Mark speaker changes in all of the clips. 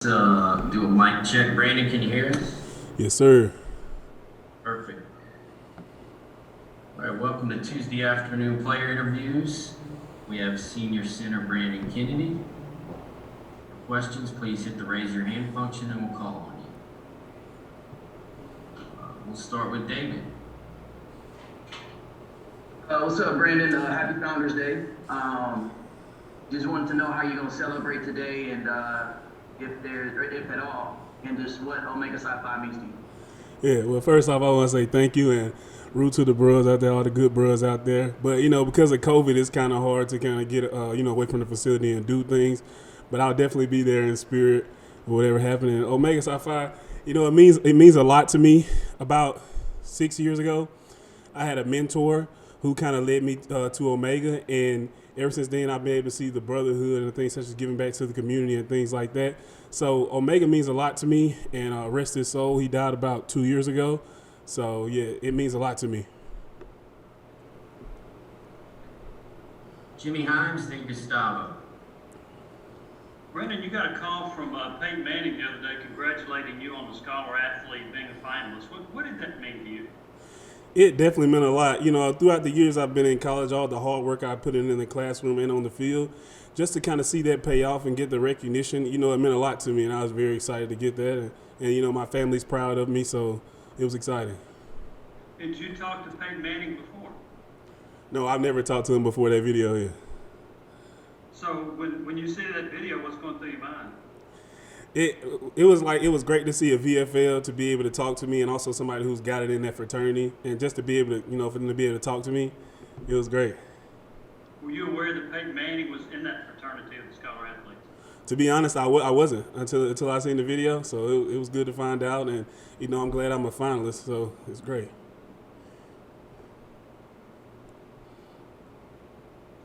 Speaker 1: Do a mic check. Brandon, can you hear us?
Speaker 2: Yes, sir.
Speaker 1: Perfect. All right, welcome to Tuesday afternoon player interviews. We have senior center Brandon Kennedy. For questions, please hit the raise your hand function and we'll call on you. We'll start with David.
Speaker 3: What's up, Brandon? Happy Founders Day. Just wanted to know how you're gonna celebrate today, and if at all, and just what Omega Psi Phi means to you.
Speaker 2: Yeah, well, first off, I want to say thank you and root to the bros out there, all the good bros out there. But, because of COVID, it's kind of hard to kind of get, away from the facility and do things. But I'll definitely be there in spirit, whatever happened. And Omega Psi Phi, it means a lot to me. About 6 years ago, I had a mentor who kind of led me to Omega, and ever since then, I've been able to see the brotherhood and things such as giving back to the community and things like that. So Omega means a lot to me, and rest his soul. He died about 2 years ago, so yeah, it means a lot to me.
Speaker 1: Jimmy Himes, then Gustavo.
Speaker 4: Brendan, you got a call from Peyton Manning the other day congratulating you on the Scholar Athlete being a finalist. What did that mean to you?
Speaker 2: It definitely meant a lot. Throughout the years I've been in college, all the hard work I put in the classroom and on the field, just to kind of see that pay off and get the recognition, it meant a lot to me, and I was very excited to get that. And my family's proud of me, so it was exciting.
Speaker 4: Did you talk to Peyton Manning before?
Speaker 2: No, I've never talked to him before that video here.
Speaker 4: So when you see that video, what's going through your mind?
Speaker 2: It was great to see a VFL to be able to talk to me, and also somebody who's got it in that fraternity, and just to be able to for them to be able to talk to me, it was great.
Speaker 4: Were you aware that Peyton Manning was in that fraternity of the Scholar Athletes?
Speaker 2: To be honest, I wasn't until I seen the video, so it was good to find out, and I'm glad I'm a finalist, so it's great.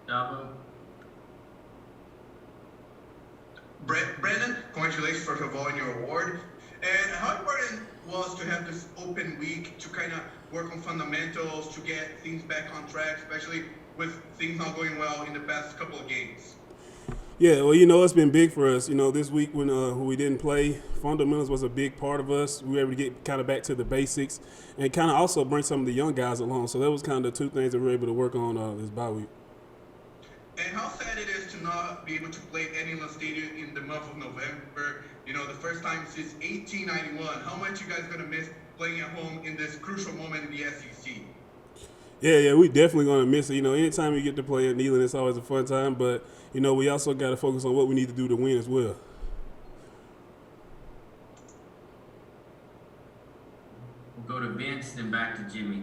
Speaker 1: Gustavo.
Speaker 5: Brandon, congratulations first of all on your award. And how important was to have this open week to kind of work on fundamentals, to get things back on track, especially with things not going well in the past couple of games?
Speaker 2: Yeah, well, it's been big for us. This week when we didn't play, fundamentals was a big part of us. We were able to get kind of back to the basics and kind of also bring some of the young guys along. So that was kind of the two things that we were able to work on this bye week.
Speaker 5: And how sad it is to not be able to play at Inland Stadium in the month of November. The first time since 1891. How much you guys gonna miss playing at home in this crucial moment in the SEC?
Speaker 2: Yeah, we definitely gonna miss it. Anytime you get to play at Neyland, it's always a fun time. But we also got to focus on what we need to do to win as well.
Speaker 1: We'll go to Vince, then back to Jimmy.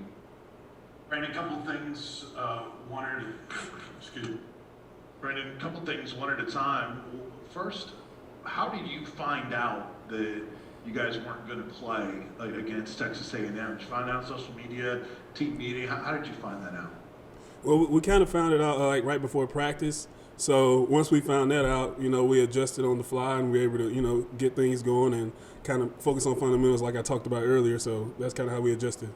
Speaker 6: Brandon, a couple things Brandon, a couple things one at a time. First, how did you find out that you guys weren't going to play against Texas A&M? Did you find out on social media, team meeting? How did you find that out?
Speaker 2: Well, we kind of found it out right before practice. So once we found that out, we adjusted on the fly and we were able to, get things going and kind of focus on fundamentals like I talked about earlier. So that's kind of how we adjusted.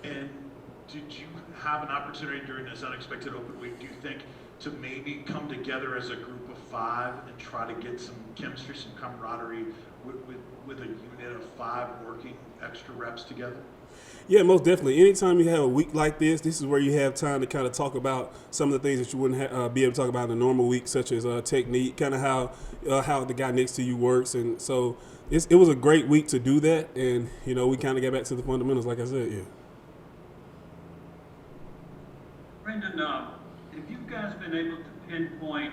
Speaker 6: And did you have an opportunity during this unexpected open week, do you think, to maybe come together as a group of five and try to get some chemistry, some camaraderie with a unit of five working extra reps together?
Speaker 2: Yeah, most definitely. Anytime you have a week like this is where you have time to kind of talk about some of the things that you wouldn't be able to talk about in a normal week, such as technique, kind of how the guy next to you works. And so it was a great week to do that. And, we kind of got back to the fundamentals, like I said, yeah.
Speaker 4: Brendan, have you guys been able to pinpoint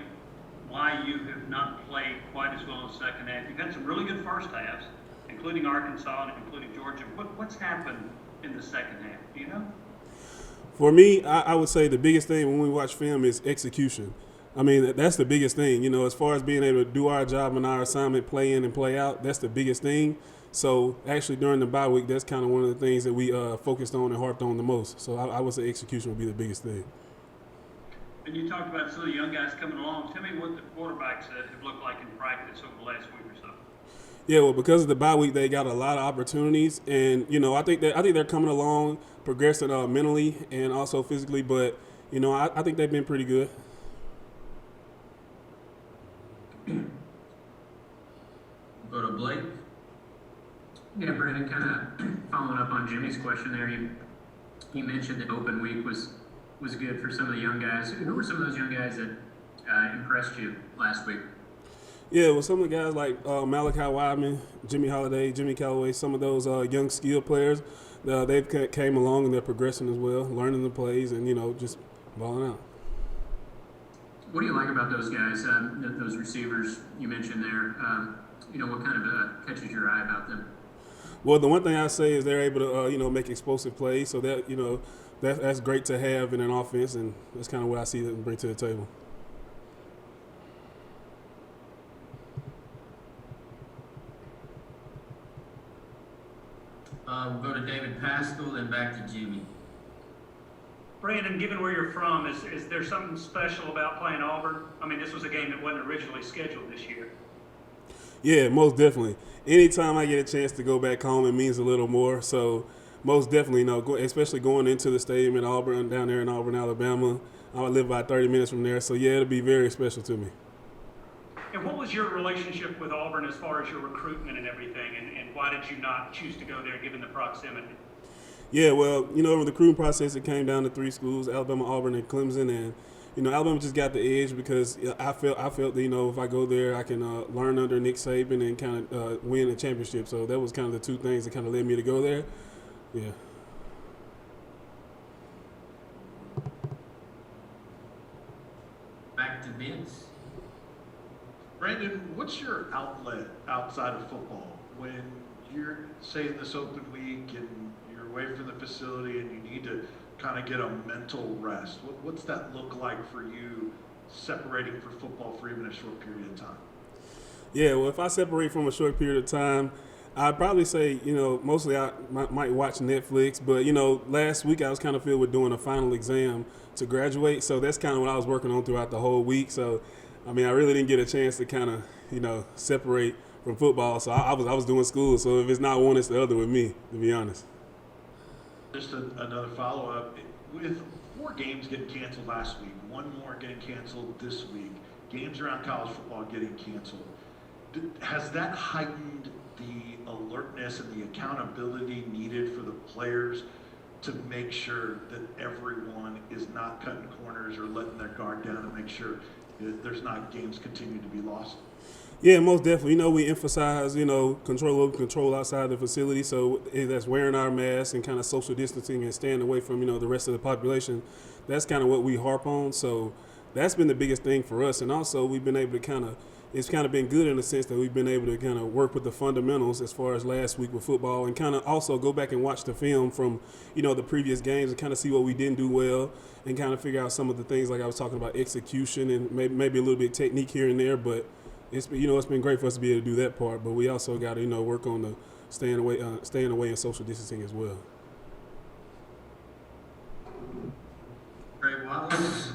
Speaker 4: why you have not played quite as well in the second half? You've had some really good first halves, including Arkansas and including Georgia. What's happened in the second half? Do you know?
Speaker 2: For me, I would say the biggest thing when we watch film is execution. I mean, that's the biggest thing. As far as being able to do our job and our assignment, play in and play out, that's the biggest thing. So actually during the bye week, that's kind of one of the things that we focused on and harped on the most. So I would say execution would be the biggest thing.
Speaker 4: And you talked about some of the young guys coming along. Tell me what the quarterbacks have looked like in practice over the last week or so.
Speaker 2: Yeah, well, because of the bye week, they got a lot of opportunities, and I think they're coming along, progressing mentally and also physically. But I think they've been pretty good.
Speaker 1: Go to Blake.
Speaker 7: Yeah, Brandon, kind of following up on Jimmy's question there, you mentioned that open week was good for some of the young guys. Who were some of those young guys that impressed you last week?
Speaker 2: Yeah, well, some of the guys like Malachi Wideman, Jimmy Holiday, Jimmy Callaway, some of those young skill players, they've came along and they're progressing as well, learning the plays and, just balling out.
Speaker 7: What do you like about those guys, those receivers you mentioned there? What kind of catches your eye about them?
Speaker 2: Well, the one thing I say is they're able to, make explosive plays, so that, that's great to have in an offense, and that's kind of what I see them bring to the table.
Speaker 1: We'll go to David Pascal, then back to Jimmy.
Speaker 4: Brandon, given where you're from, is there something special about playing Auburn? I mean, this was a game that wasn't originally scheduled this year.
Speaker 2: Yeah, most definitely. Anytime I get a chance to go back home, it means a little more. So most definitely, especially going into the stadium in Auburn, down there in Auburn, Alabama. I live about 30 minutes from there. So, yeah, it'll be very special to me.
Speaker 4: And what was your relationship with Auburn as far as your recruitment and everything? And why did you not choose to go there given the proximity?
Speaker 2: Yeah, well, in the recruiting process, it came down to 3 schools, Alabama, Auburn, and Clemson. And, Alabama just got the edge because I felt that, if I go there, I can learn under Nick Saban and kind of win a championship. So that was kind of the 2 things that kind of led me to go there. Yeah.
Speaker 1: Back to Vince.
Speaker 6: Brandon, what's your outlet outside of football when you're, say, in this open week and you're away from the facility and you need to kind of get a mental rest? What's that look like for you separating for football for even a short period of time?
Speaker 2: Yeah, well, if I separate from a short period of time, I'd probably say, mostly I might watch Netflix. But, last week I was kind of filled with doing a final exam to graduate. So that's kind of what I was working on throughout the whole week. So, I really didn't get a chance to kind of, separate from football. So I was doing school. So if it's not one, it's the other with me, to be honest.
Speaker 6: Just another follow-up. With 4 games getting canceled last week, 1 more getting canceled this week, games around college football getting canceled, has that heightened the alertness and the accountability needed for the players to make sure that everyone is not cutting corners or letting their guard down and make sure that there's not games continue to be lost?
Speaker 2: Yeah, most definitely. We emphasize, control outside the facility. So that's wearing our masks and kind of social distancing and staying away from, the rest of the population. That's kind of what we harp on. So that's been the biggest thing for us. And also we've been able to it's kind of been good in the sense that we've been able to kind of work with the fundamentals as far as last week with football and kind of also go back and watch the film from, the previous games and kind of see what we didn't do well and kind of figure out some of the things like I was talking about execution and maybe a little bit technique here and there. But it's been great for us to be able to do that part. But we also got to, work on the staying away and social distancing as well.
Speaker 1: Trey Wallace.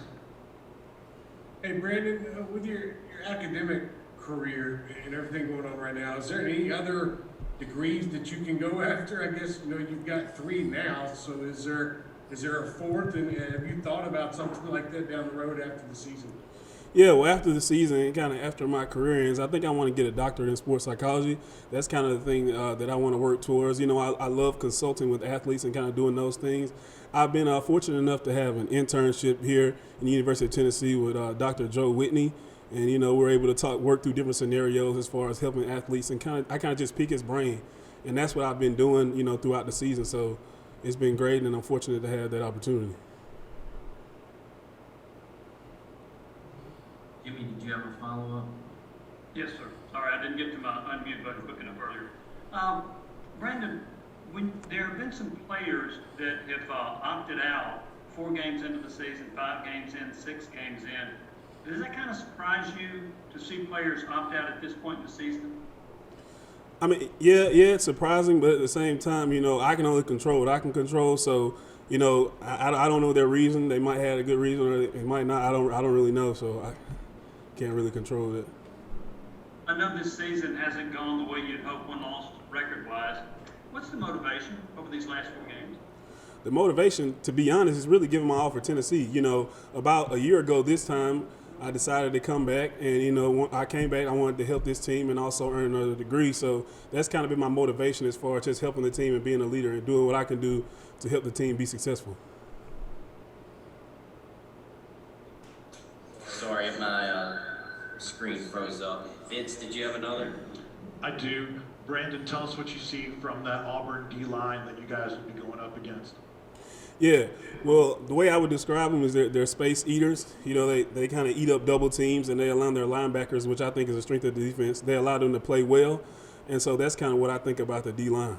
Speaker 8: Hey, Brandon, with your academic career and everything going on right now, is there any other degrees that you can go after? I guess, you've got 3 now, so is there a 4th? And have you thought about something like that down the road after the season?
Speaker 2: Yeah, well, after the season and kind of after my career ends, I think I want to get a doctorate in sports psychology. That's kind of the thing that I want to work towards. I love consulting with athletes and kind of doing those things. I've been fortunate enough to have an internship here in the University of Tennessee with Dr. Joe Whitney. And, we're able to work through different scenarios as far as helping athletes and I kind of just pick his brain. And that's what I've been doing, throughout the season. So it's been great, and I'm fortunate to have that opportunity.
Speaker 1: Jimmy, did you have a follow-up?
Speaker 4: Yes, sir. Sorry, I didn't get to my unmute button quick enough earlier. Brandon, when there have been some players that have opted out 4 games into the season, 5 games in, 6 games in, does that kind of surprise you to see players opt out at this point in the season?
Speaker 2: Yeah, it's surprising, but at the same time, I can only control what I can control. So, I don't know their reason. They might have a good reason, or they might not. I don't really know. So I can't really control it.
Speaker 4: I know this season hasn't gone the way you'd hope, 1 loss record-wise. What's the motivation over these last 4 games?
Speaker 2: The motivation, to be honest, is really giving my all for Tennessee. About a year ago this time, I decided to come back, and when I came back, I wanted to help this team and also earn another degree. So that's kind of been my motivation as far as just helping the team and being a leader and doing what I can do to help the team be successful.
Speaker 1: Sorry, my screen froze up. Vince, did you have another?
Speaker 6: I do. Brandon, tell us what you see from that Auburn D-line that you guys will be going up against.
Speaker 2: Yeah, well, the way I would describe them is they're space eaters. They kind of eat up double teams, and they allow their linebackers, which I think is a strength of the defense, they allow them to play well. And so that's kind of what I think about the D-line.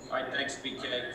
Speaker 1: All right, thanks, BK.